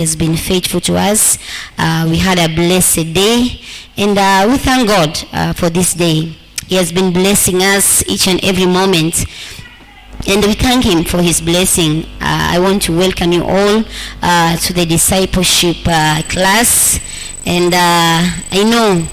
has been faithful to us. We had a blessed day, and we thank God for this day. He has been blessing us each and every moment, and we thank Him for His blessing. I want to welcome you all to the discipleship class, and I know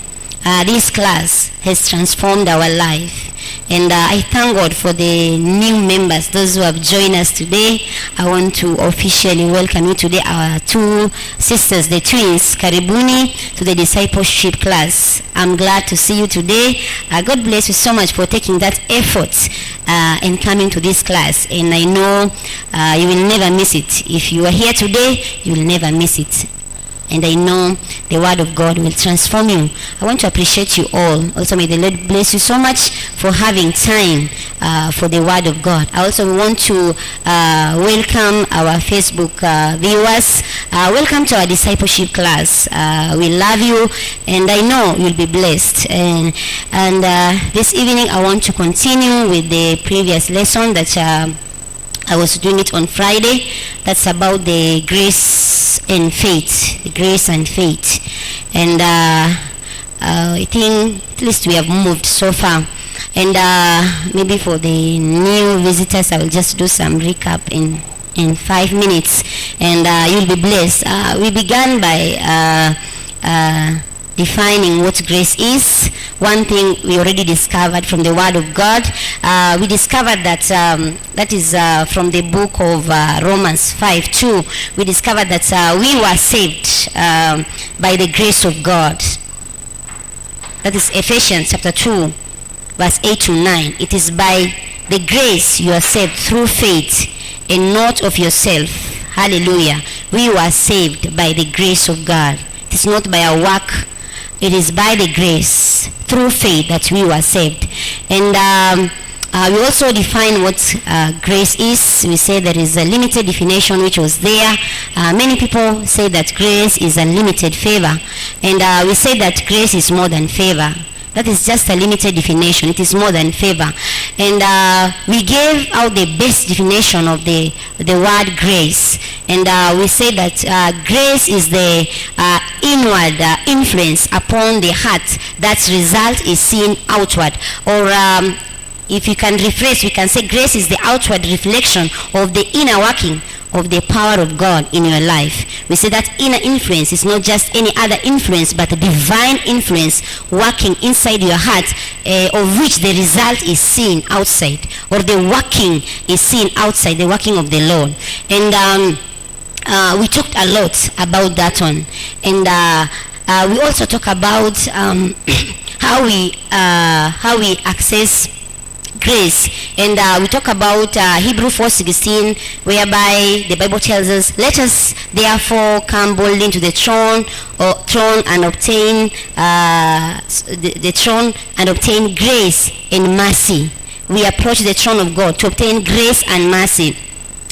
this class has transformed our life. And I thank God for the new members, those who have joined us today. I want to officially welcome you today, our two sisters, the twins. Karibuni to the discipleship class. I'm glad to see you today. God bless you so much for taking that effort and coming to this class. And I know you will never miss it. If you are here today, you will never miss it. And I know the word of God will transform you. I want to appreciate you all. Also, may the Lord bless you so much for having time for the word of God. I also want to welcome our Facebook viewers. Welcome to our discipleship class. We love you, and I know you'll be blessed. And this evening, I want to continue with the previous lesson that I was doing it on Friday. That's about the grace and faith. The grace and faith. And I think at least we have moved so far. And maybe for the new visitors, I will just do some recap in 5 minutes. And you'll be blessed. We began by defining what grace is. One thing we already discovered from the Word of God. We discovered that that is from the book of Romans 5:2. We discovered that we were saved by the grace of God. That is Ephesians chapter 2, verse 8 to 9. It is by the grace you are saved through faith, and not of yourself. Hallelujah. We were saved by the grace of God. It is not by our work. It is by the grace, through faith, that we were saved. And we also define what grace is. We say there is a limited definition which was there. Many people say that grace is unlimited favor. And we say that grace is more than favor. That is just a limited definition. It is more than favor. And we gave out the best definition of the word grace. And we say that grace is the inward influence upon the heart that result is seen outward. Or if you can rephrase, we can say grace is the outward reflection of the inner working of the power of God in your life. We say that inner influence is not just any other influence, but a divine influence working inside your heart, of which the result is seen outside, or the working is seen outside, the working of the Lord. And we talked a lot about that one. And we also talk about how we access grace. And we talk about Hebrew 4:16, whereby the Bible tells us, let us therefore come boldly into the throne and obtain the throne and obtain grace and mercy. We approach the throne of God to obtain grace and mercy.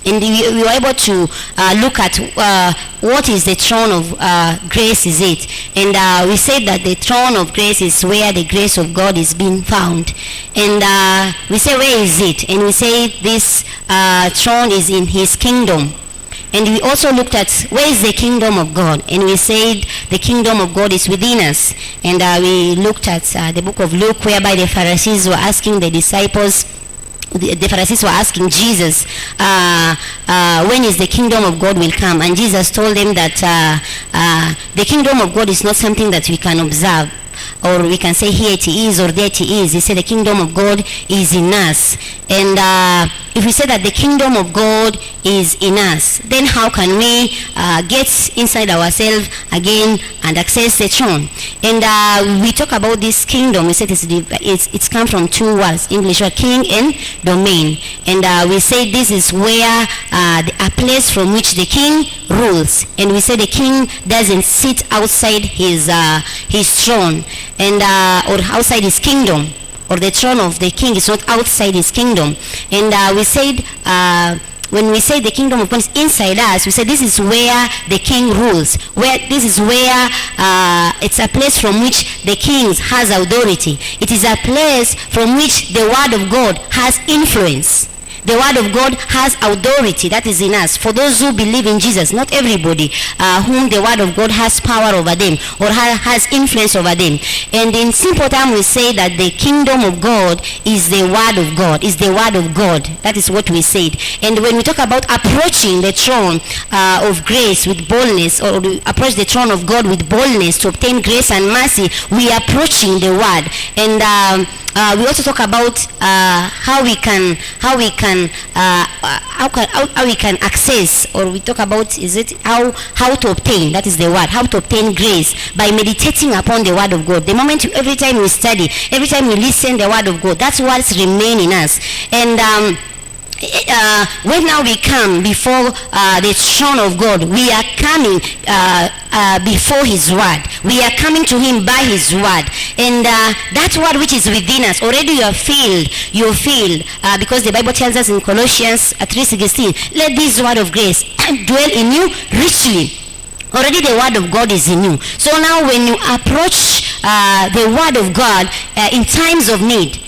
And we were able to look at what is the throne of grace is it. And we said that the throne of grace is where the grace of God is being found. And we say, where is it? And we say this throne is in His kingdom. And we also looked at where is the kingdom of God. And we said the kingdom of God is within us. And we looked at the book of Luke, whereby the Pharisees were asking the disciples, the Pharisees were asking Jesus, when is the kingdom of God will come? And Jesus told them that the kingdom of God is not something that we can observe, or we can say here it is or there it is. He said the kingdom of God is in us. And if we say that the kingdom of God is in us, then how can we get inside ourselves again and access the throne? And we talk about this kingdom. We said it's come from two words, English word king and domain. And we say this is where a place from which the king rules. And we say the king doesn't sit outside his throne, and or outside his kingdom, or the throne of the king is not outside his kingdom. And we said when we say the kingdom of God is inside us, we say this is where the king rules, where this is where it's a place from which the king has authority. It is a place from which the word of God has influence. The word of God has authority that is in us. For those who believe in Jesus, not everybody, whom the word of God has power over them or has influence over them. And in simple terms, we say that the kingdom of God is the word of God, is the word of God. That is what we said. And when we talk about approaching the throne of grace with boldness, or we approach the throne of God with boldness to obtain grace and mercy, we are approaching the word. And we also talk about how we can access, or we talk about how to obtain, that is the word, how to obtain grace by meditating upon the word of God. The moment every time we study, every time we listen the word of God, that's what's remaining in us. And when now we come before the throne of God, we are coming before his word. We are coming to him by his word. And that word which is within us, already you are filled, because the Bible tells us in Colossians 3:16, let this word of grace dwell in you richly. Already the word of God is in you. So now when you approach the word of God in times of need,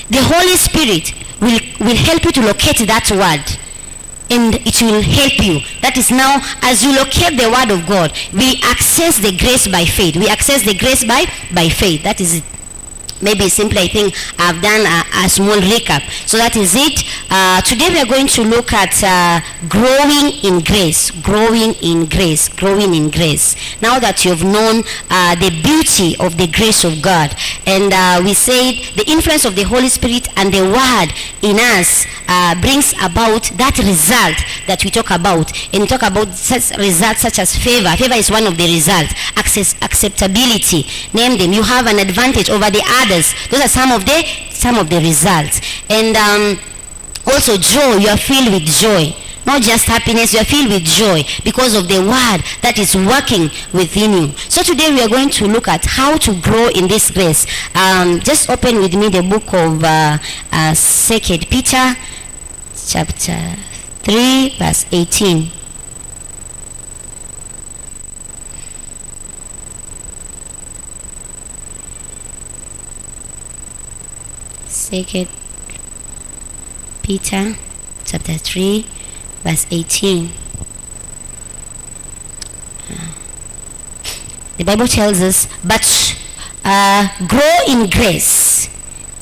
the Holy Spirit will help you to locate that word, and it will help you. That is, now as you locate the word of God, we access the grace by faith. We access the grace by faith. That is it. Maybe simply, I think I've done a small recap. So that is it. Today we are going to look at growing in grace. Growing in grace. Growing in grace. Now that you've known the beauty of the grace of God, and we said the influence of the Holy Spirit and the word in us brings about that result that we talk about. And we talk about such results such as favor. Favor is one of the results. Acceptability. Name them. You have an advantage over the others. Those are some of the results. And also joy. You are filled with joy. Not just happiness, you are filled with joy because of the word that is working within you. So today we are going to look at how to grow in this grace. Just open with me the book of 2 Peter chapter 3 verse 18. Second Peter chapter 3 verse 18. The Bible tells us, but grow in grace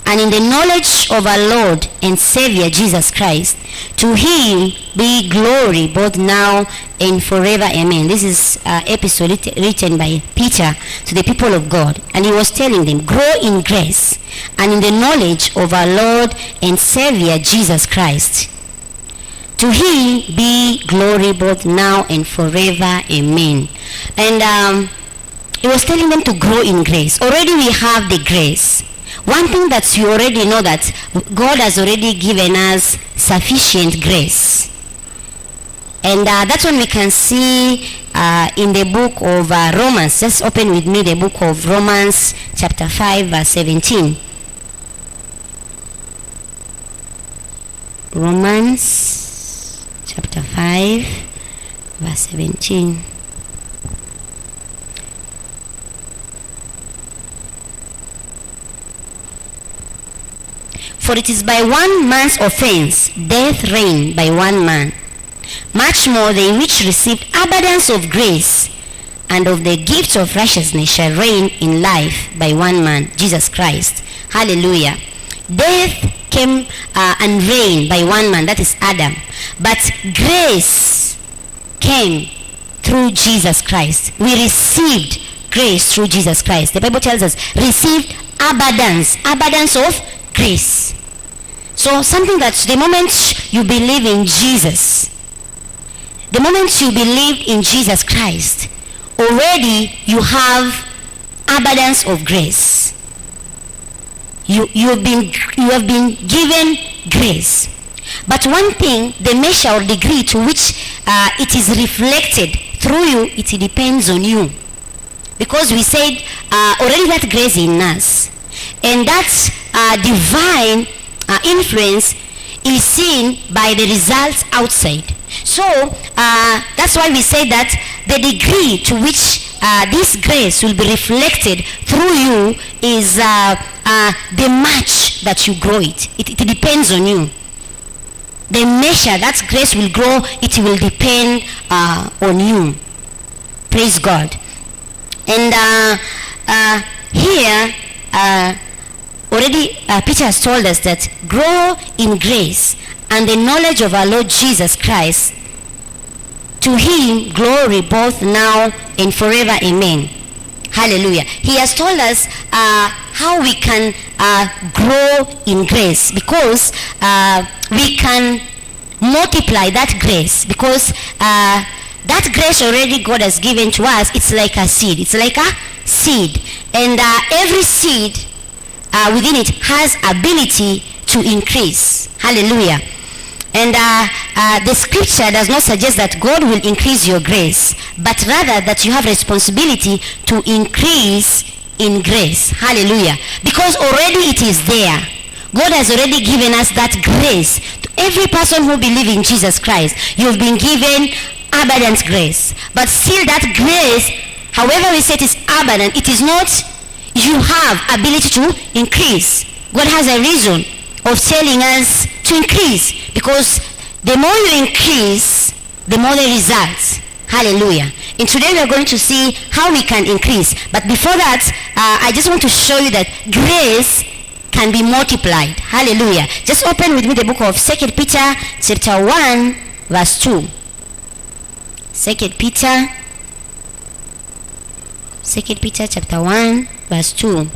and in the knowledge of our Lord and Savior Jesus Christ. To him be glory both now and forever. Amen. This is an episode written by Peter to the people of God, and he was telling them, grow in grace and in the knowledge of our Lord and Savior Jesus Christ. To him be glory both now and forever. Amen. And he was telling them to grow in grace. Already we have the grace. One thing that you already know, that God has already given us sufficient grace. And that's when we can see in the book of Romans. Just open with me the book of Romans chapter 5 verse 17. Romans chapter 5 verse 17. For it is by one man's offense death reigned by one man. Much more they which received abundance of grace and of the gift of righteousness shall reign in life by one man, Jesus Christ. Hallelujah. Death came and reigned by one man, that is Adam. But grace came through Jesus Christ. We received grace through Jesus Christ. The Bible tells us, received abundance of grace. So something that the moment you believe in Jesus, the moment you believe in Jesus Christ, already you have abundance of grace. You have been given grace. But one thing, the measure or degree to which it is reflected through you, it depends on you. Because we said already that grace in us, and that divine influence is seen by the results outside. So that's why we say that the degree to which this grace will be reflected through you is the much that you grow it. It depends on you. the measure that grace will grow, it will depend on you. Praise God. And here, already Peter has told us that grow in grace and the knowledge of our Lord Jesus Christ. To him glory both now and forever. Amen. Hallelujah. He has told us how we can grow in grace, because we can multiply that grace, because that grace already God has given to us. It's like a seed. It's like a seed. And every seed within it has ability to increase. Hallelujah. And the scripture does not suggest that God will increase your grace, but rather that you have responsibility to increase in grace. Hallelujah. Because already it is there. God has already given us that grace. To every person who believes in Jesus Christ, you've been given abundant grace. But still that grace, however we say it is abundant, it is not you have ability to increase. God has a reason of telling us to increase, because the more you increase, the more the results. Hallelujah. And today we are going to see how we can increase. But before that, I just want to show you that grace can be multiplied. Hallelujah. Just open with me the book of 2 Peter chapter 1 verse 2. 2 Peter chapter 1 verse 2.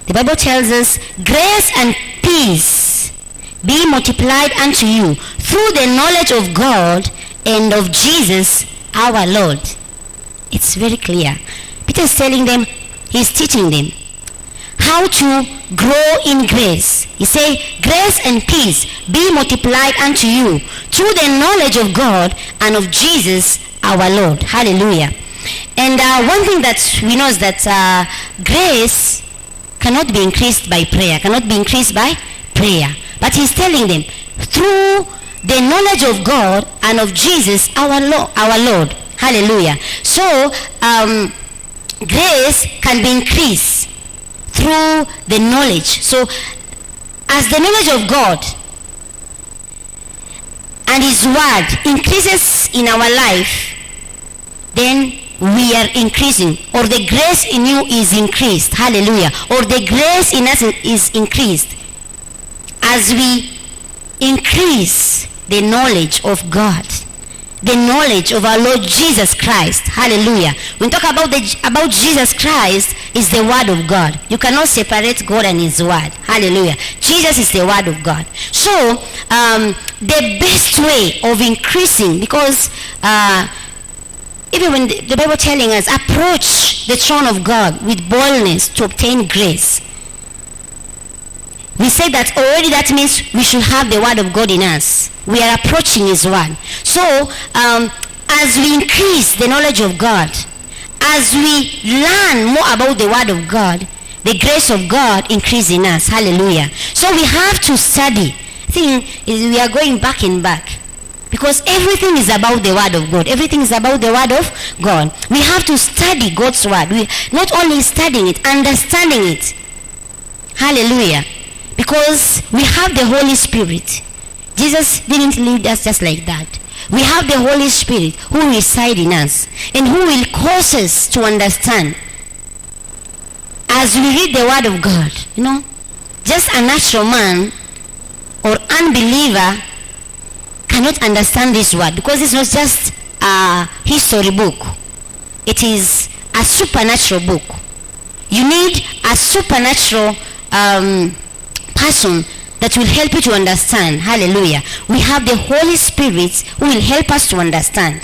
The Bible tells us, grace and peace be multiplied unto you through the knowledge of God and of Jesus our Lord. It's very clear. Peter is telling them, he's teaching them how to grow in grace. He said, grace and peace be multiplied unto you through the knowledge of God and of Jesus our Lord. Hallelujah. And one thing that we know is that grace cannot be increased by prayer, cannot be increased by prayer. But he's telling them, through the knowledge of God and of Jesus our Lord. Hallelujah. So grace can be increased through the knowledge. So as the knowledge of God and his word increases in our life, then we are increasing, or the grace in you is increased. Hallelujah. Or the grace in us is increased as we increase the knowledge of God, the knowledge of our Lord Jesus Christ. Hallelujah. When we talk about Jesus Christ, is the word of God. You cannot separate God and his word. Hallelujah. Jesus is the word of God. So the best way of increasing, because even when the Bible telling us, approach the throne of God with boldness to obtain grace. We say that already, that means we should have the word of God in us. We are approaching his word. So as we increase the knowledge of God, as we learn more about the word of God, the grace of God increase in us. Hallelujah. So we have to study. I think we are going back and back, because everything is about the word of God. Everything is about the word of God. We have to study God's word. We not only studying it, understanding it. Hallelujah. Because we have the Holy Spirit. Jesus didn't lead us just like that. We have the Holy Spirit who resides in us and who will cause us to understand. As we read the word of God, just a natural man or unbeliever cannot understand this word, because it's not just a history book. It is a supernatural book. You need a supernatural person that will help you to understand. Hallelujah. We have the Holy Spirit who will help us to understand.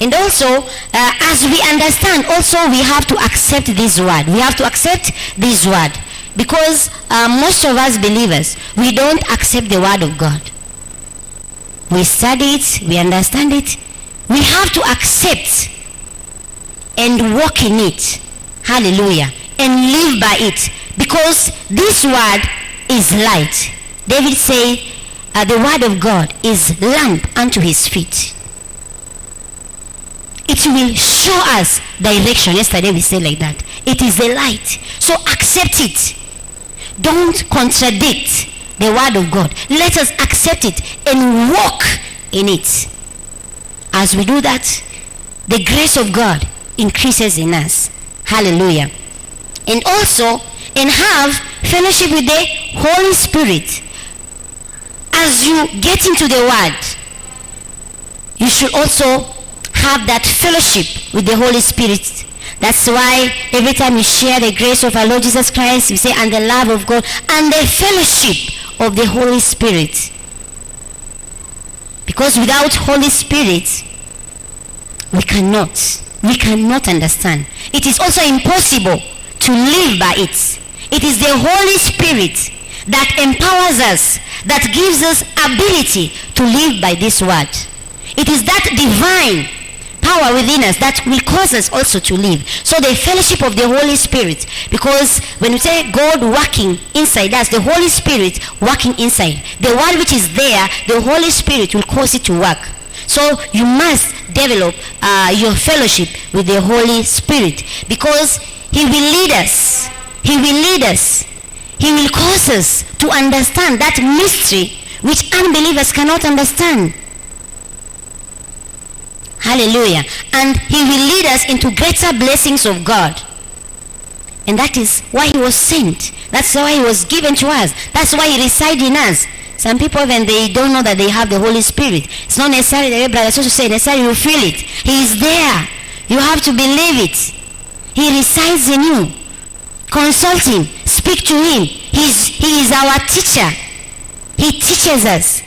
And also, as we understand, also we have to accept this word. We have to accept this word, because most of us believers, we don't accept the word of God. We study it, we understand it. We have to accept and walk in it. Hallelujah. And live by it, because this word is light. David said, the word of God is lamp unto his feet. It will show us direction. Yesterday we said like that. It is the light. So accept it. Don't contradict the word of God. Let us accept it and walk in it. As we do that, the grace of God increases in us. Hallelujah. And also, and have fellowship with the Holy Spirit. As you get into the word, you should also have that fellowship with the Holy Spirit. That's why every time you share the grace of our Lord Jesus Christ, you say, and the love of God, and the fellowship of the Holy Spirit. Because without Holy Spirit, we cannot understand. It is also impossible to live by it. It is the Holy Spirit that empowers us, that gives us ability to live by this word. It is that divine power within us that will cause us also to live. So the fellowship of the Holy Spirit, because when we say God working inside us, the Holy Spirit working inside, the word which is there, the Holy Spirit will cause it to work. So you must develop your fellowship with the Holy Spirit, because he will lead us. He will lead us. He will cause us to understand that mystery which unbelievers cannot understand. Hallelujah. And he will lead us into greater blessings of God. And that is why he was sent. That's why he was given to us. That's why he resides in us. Some people, when they don't know that they have the Holy Spirit, it's not necessarily, the brothers also say, necessarily you feel it. He is there. You have to believe it. He resides in you. Consult him. Speak to him. He is our teacher. He teaches us.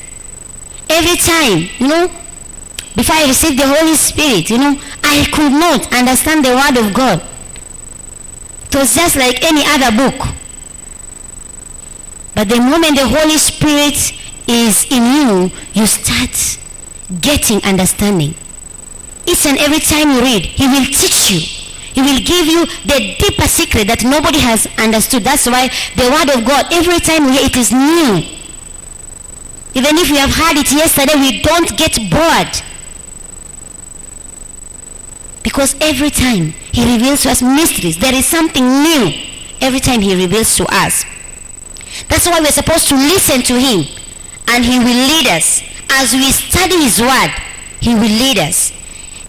Every time, before I received the Holy Spirit, I could not understand the word of God. It was just like any other book. But the moment the Holy Spirit is in you, you start getting understanding. Each and every time you read, he will teach you. He will give you the deeper secret that nobody has understood. That's why the word of God, every time we hear it, is new. Even if we have heard it yesterday, we don't get bored. Because every time he reveals to us mysteries, there is something new. Every time he reveals to us. That's why we're supposed to listen to him. And he will lead us. As we study his word, he will lead us.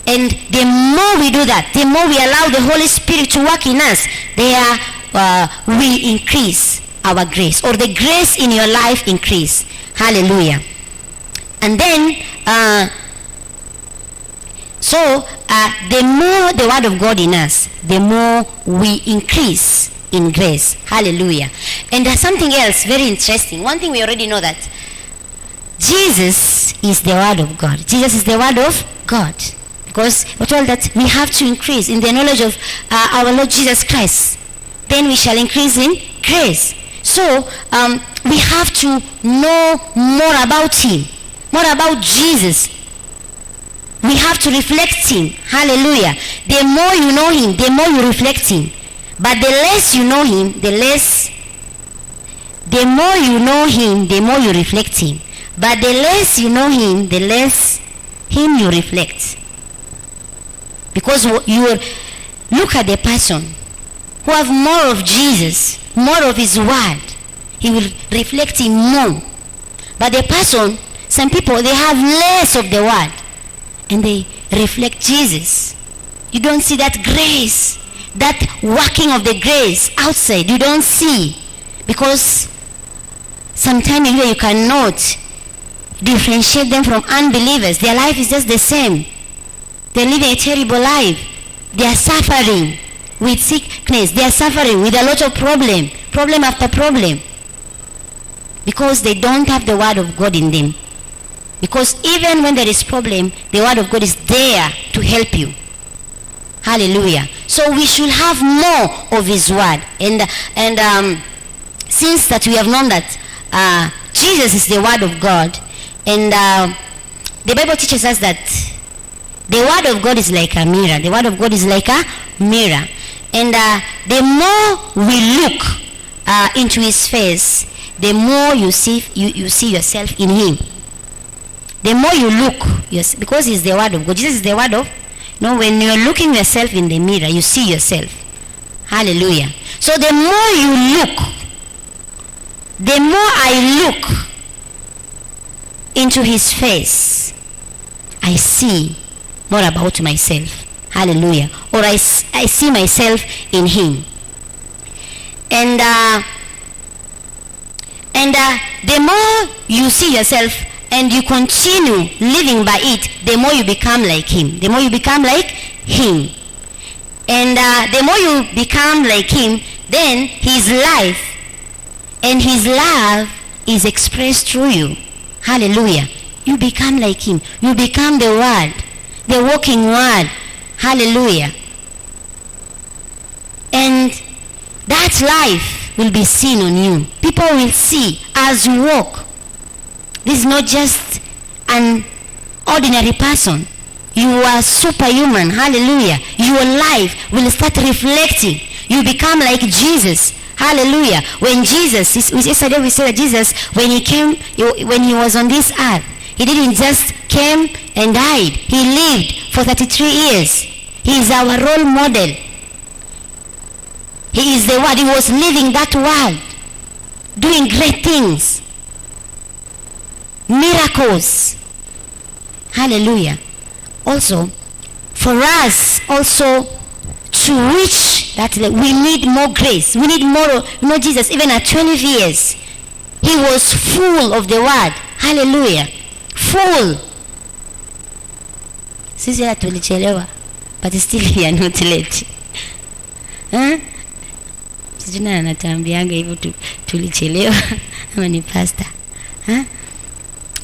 And the more we do that, the more we allow the Holy Spirit to work in us, there will increase our grace. Or the grace in your life increase. Hallelujah. And then, the more the word of God in us, the more we increase in grace. Hallelujah. And there's something else very interesting. One thing we already know, that Jesus is the word of God. Jesus is the word of God. Because we're told that we have to increase in the knowledge of our Lord Jesus Christ. Then we shall increase in grace. So we have to know more about him, more about Jesus. We have to reflect him. Hallelujah. The more you know him, the more you reflect him. But the less you know him, the more you know him, the more you reflect him. But the less you know him, the less him you reflect. Because you look at the person who have more of Jesus, more of his word, he will reflect him more. But the person, some people, they have less of the word and they reflect Jesus. You don't see that grace, that working of the grace outside. You don't see, because sometimes you cannot differentiate them from unbelievers. Their life is just the same. They're living a terrible life. They are suffering with sickness. They are suffering with a lot of problem after problem, because they don't have the word of God in them. Because even when there is problem, the word of God is there to help you. Hallelujah. So we should have more of his word. And since that we have known that Jesus is the word of God, and the Bible teaches us that the word of God is like a mirror. The word of God is like a mirror. And the more we look into his face, the more you see yourself in him. The more you look, yes, because he's the word of God. Jesus is the word of, when you're looking yourself in the mirror, you see yourself. Hallelujah. So the more you look the more I look into his face, I see more about myself. Hallelujah. Or I see myself in him. And the more you see yourself and you continue living by it, the more you become like him. The more you become like him. And the more you become like him, then his life and his love is expressed through you. Hallelujah. You become like him. You become the word, the walking word. Hallelujah. And that life will be seen on you. People will see as you walk. This is not just an ordinary person. You are superhuman. Hallelujah. Your life will start reflecting. You become like Jesus. Hallelujah. When Jesus, yesterday we said that Jesus, when he came, when he was on this earth, he didn't just came and died. He lived for 33 years. He is our role model. He is the word. He was living that world, doing great things, miracles. Hallelujah. Also, for us also to reach that, we need more grace. We need more. You know, Jesus, even at 12 years, he was full of the word. Hallelujah. Full. Sisi ya tulichelewa, but still we are not late. Sijuna anatambianga hivyo tulichelewa ama ni pastor.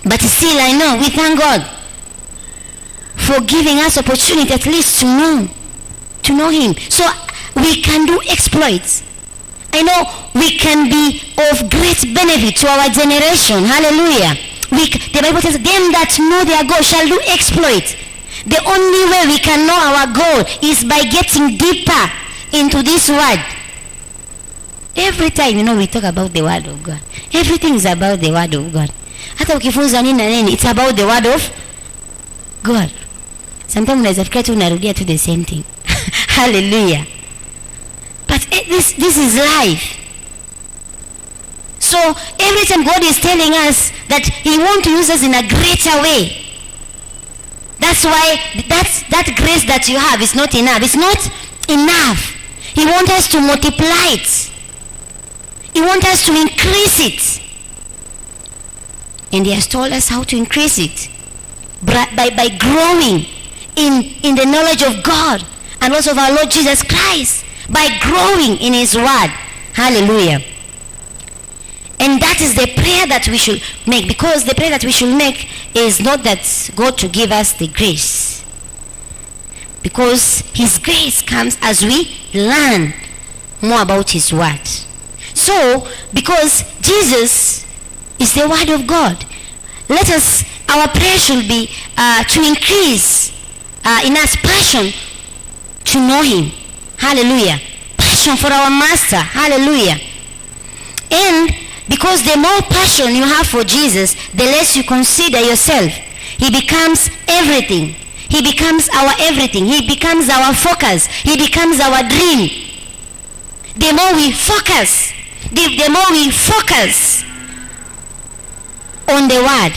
But still I know, we thank God for giving us opportunity at least to know him. So we can do exploits. I know we can be of great benefit to our generation. Hallelujah. The Bible says, them that know their God shall do exploits. The only way we can know our God is by getting deeper into this word. Every time, you know, we talk about the word of God. Everything is about the word of God. Hata ukifunza nini na nini, it's about the word of God. Sometimes unaweza fikiria tu unarudia to the same thing. Hallelujah. But this is life. So every time God is telling us that he wants to use us in a greater way. That's why that grace that you have is not enough. It's not enough. He wants us to multiply it. He wants us to increase it. And he has told us how to increase it. By growing in the knowledge of God and also of our Lord Jesus Christ. By growing in his word. Hallelujah. And that is the prayer that we should make. Because the prayer that we should make is not that God to give us the grace. Because his grace comes as we learn more about his word. So, because Jesus is the word of God, our prayer should be to increase in us passion to know him. Hallelujah. Passion for our master. Hallelujah. And because the more passion you have for Jesus, the less you consider yourself. He becomes everything. He becomes our everything. He becomes our focus. He becomes our dream. The more we focus, the more we focus on the word,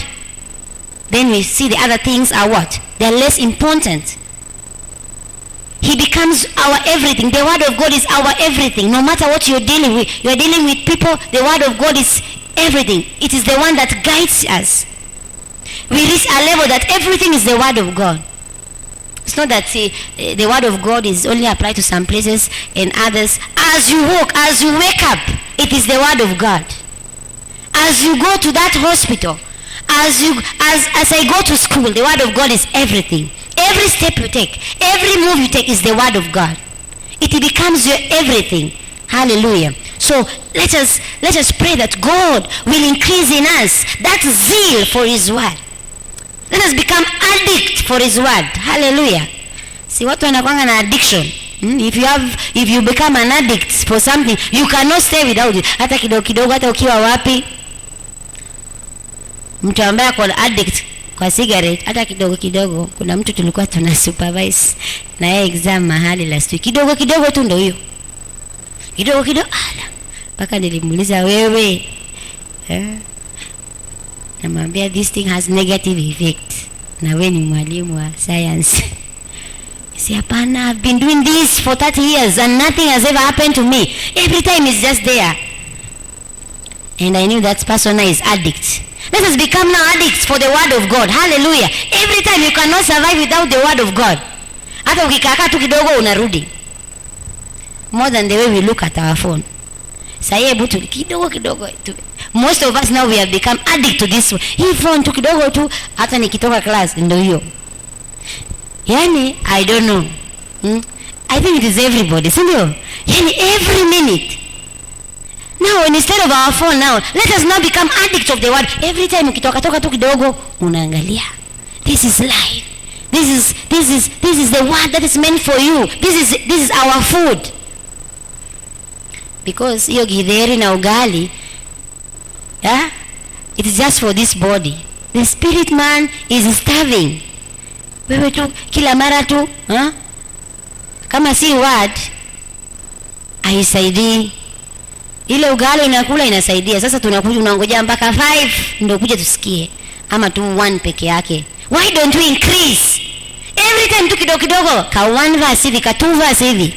then we see the other things are what? They're less important. He becomes our everything. The word of God is our everything. No matter what you're dealing with. You're dealing with people, the word of God is everything. It is the one that guides us. We reach a level that everything is the word of God. It's not that the word of God is only applied to some places and others. As you walk, as you wake up, it is the word of God. As you go to that hospital, as I go to school, the word of God is everything. Every step you take, every move you take is the word of God. It becomes your everything. Hallelujah. So let us pray that God will increase in us that zeal for his word. Let us become addict for his word. Hallelujah. See, watu wanakuanga na addiction. If you become an addict for something, you cannot stay without it. Hata kidogo hata ukiwa wapi. Mtu ambaye ako addict kwa cigarette, hata kidogo, kuna mtu tulikuwa tuna supervise na yeye exam mahali last week. Kidogo tu ndio hiyo. Kidogo ala. Paka nilimuuliza, wewe Namwambia this thing has negative effect. Na wewe ni mwalimu wa science. See, hapana, I've been doing this for 30 years and nothing has ever happened to me. Every time it's just there. And I knew that person is addict. Let us become now addicts for the word of God. Hallelujah. Every time you cannot survive without the word of God. Hata ukikaa tu kidogo unarudi. More than the way we look at our phone. Sasa hebu tu kidogo. Most of us now we have become addict to this. Hii phone tu kidogo tu hata nikitoka class ndio hiyo. Yani I don't know. I think it is everybody. Sindio? Yani every minute. Now instead of our phone now, let us now become addicts of the word. Every time ukitoka tu kidogo unaangalia. This is life. This is the word that is meant for you. This is our food. Because hiyo githeri na ugali, it is just for this body. The spirit man is starving. Wewe tu kila mara tu, kama si word haisaidii. Ile ugali unakula inasaidia. Sasa tunakuja unangoja mpaka 5 ndio kuja tusikie, ama tu 1 peke yake. Why don't we increase? Every time tu kidogo ka 1 verse hivi, ka 2 verse hivi.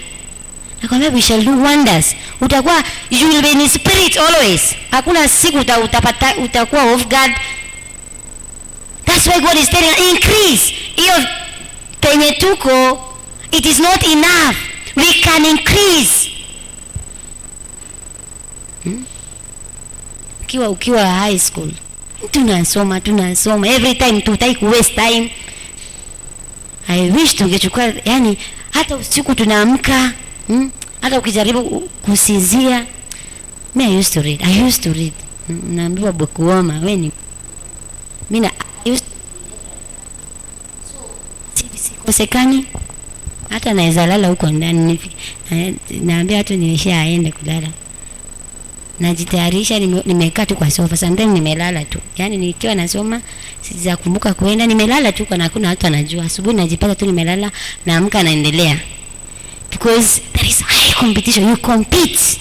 Nakwambia we shall do wonders. Utakuwa you will be in spirit always. Hakuna siku utapata utakuwa off guard. That's why God is telling increase. Hiyo penye tuko, it is not enough. We can increase. Ukiwa high school tunasoma every time, tutaki ku waste time. I wish tungechukua, yani hata usiku tunaamka, hata ukijaribu kusizia. I used to read. Naambiwa bokuoma wewe ni mimi sikosekani, hata naweza lala huko ndani. Naambia watu nimeshaenda kulala, najitayarisha, nimekaa tu kwa sofa, sometimes nimelala tu. Yani nikiwa nasoma sijakumbuka kuenda, nimelala tu, na hakuna watu anajua. Asubuhi najipata tu nimelala, naamka naendelea. Because there is high competition. You compete.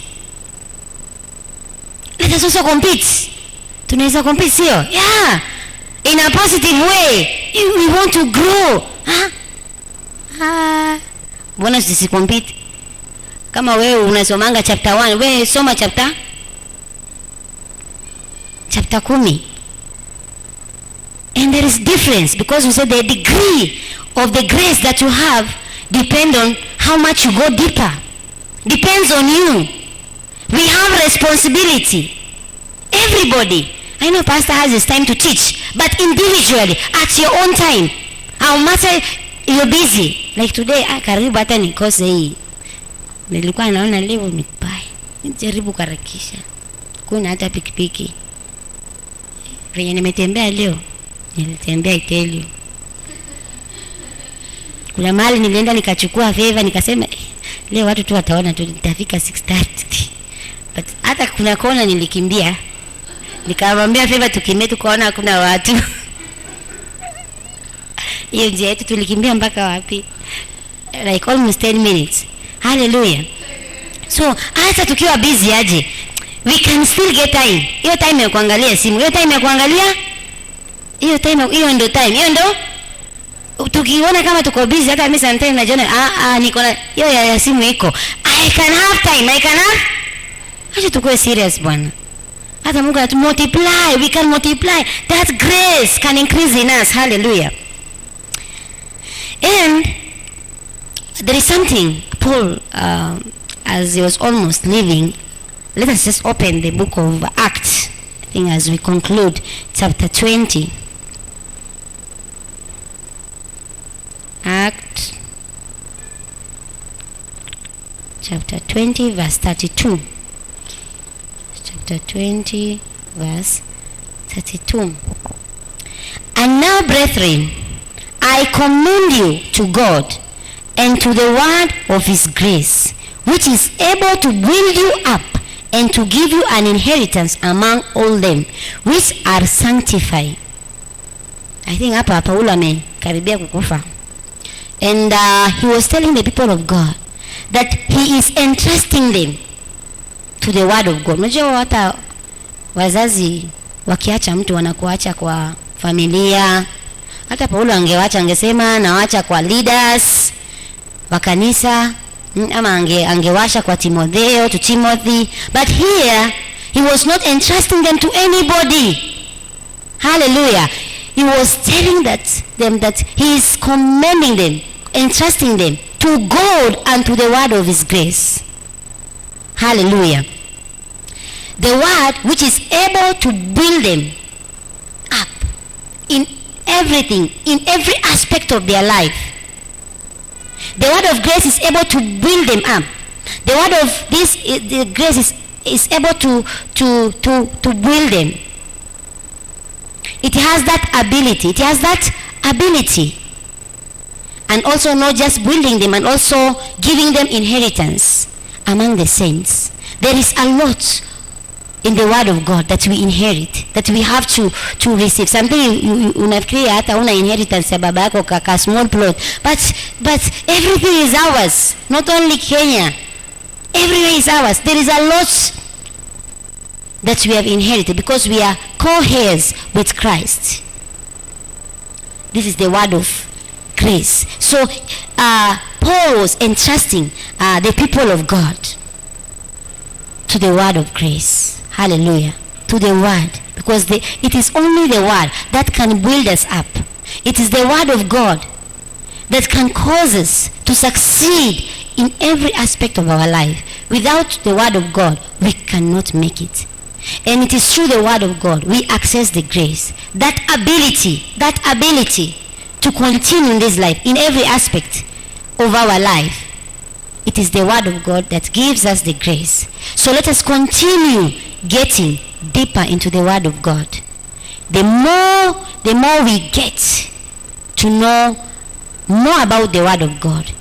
Let us also compete. Tunaweza compete, sio? Yeah. In a positive way. We want to grow. Mbona sisi compete? Kama wewe unasomanga chapter 1, wewe soma chapter 10. And there is difference, because we said the degree of the grace that you have depend on how much you go deeper. Depends on you. We have responsibility. Everybody. I know pastor has his time to teach, but individually, at your own time. How much you're busy. Like today, karibu hata nikose hii. Nilikuwa naona leo ni mbaya. Nijaribu kuharakisha. Kuna hata pikipiki. Venye nimetembea leo, nilitembea Italy. Kuna mahali nilienda nikachukua favor, nikasema leo watu tu wataona tu, nitafika 6:30. But hata kuna kona nilikimbia. Nikamwambia favor tukimbie, tukaona hakuna watu. Hiyo njia yetu tulikimbia mpaka wapi? Like almost 10 minutes. Hallelujah. So hata tukiwa busy aje, we can still get time. Hiyo time ya kuangalia simu, hiyo time ya kuangalia, hiyo ndio time. Hiyo ndio tukiona kama tuko busy, hata mimi sometimes najiona niko na hiyo ya simu iko. I can have time. Acha tukue serious bwana. Hata Mungu atu multiply, we can multiply. That grace can increase in us. Hallelujah. And there is something Paul, as he was almost leaving, let us just open the book of Acts, I think, as we conclude chapter 20. Acts chapter 20 verse 32. Chapter 20 verse 32. And now, brethren, I commend you to God and to the word of his grace, which is able to build you up and to give you an inheritance among all them which are sanctified. I think hapa Paulo amekaribia kukufa. And he was telling the people of God that he is entrusting them to the word of God. Unajua hata wazazi wakiacha mtu wanakuacha kwa familia. Hata Paulo angewacha, angesema nawacha kwa leaders wa kanisa, ama angewasha kwa Timotheo, to Timothy. But here he was not entrusting them to anybody. Hallelujah. He was telling them that he is commending them, entrusting them to God and to the word of his grace. Hallelujah. The word which is able to build them up in everything, in every aspect of their life. The word of grace is able to build them up. The word of the grace is able to build them. It has that ability. It has that ability. And also not just building them, and also giving them inheritance among the saints. There is a lot in the word of God that we inherit, that we have to receive. Something unafikiria hata una inheritance ya baba yako kaka small plot, but everything is ours. Not only Kenya, everywhere is ours. There is a lot that we have inherited because we are co-heirs with Christ. This is the word of grace. So Paul was entrusting the people of God to the word of grace. Hallelujah. To the word. Because it is only the word that can build us up. It is the word of God that can cause us to succeed in every aspect of our life. Without the word of God, we cannot make it. And it is through the word of God we access the grace. That ability to continue in this life, in every aspect of our life. It is the word of God that gives us the grace. So let us continue getting deeper into the word of God. The more we get to know more about the word of God,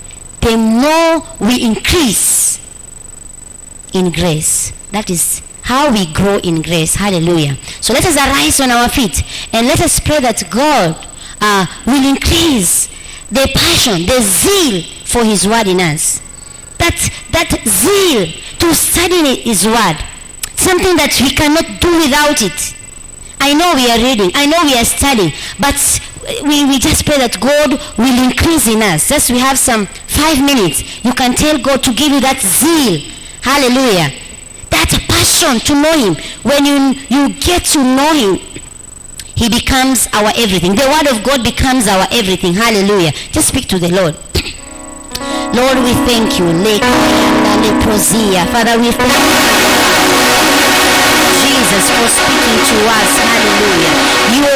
the more we increase in grace. That is how we grow in grace. Hallelujah. So let us arise on our feet and let us pray that God will increase the passion, the zeal for his word in us. That zeal to study his word. Something that we cannot do without it. I know we are reading, I know we are studying, but we just pray that God will increase in us. Just we have some 5 minutes. You can tell God to give you that zeal. Hallelujah. That passion to know him. When you get to know him, he becomes our everything. The word of God becomes our everything. Hallelujah. Just speak to the Lord. Lord, we thank you. Father, we thank you, Jesus, for speaking to us. Hallelujah. You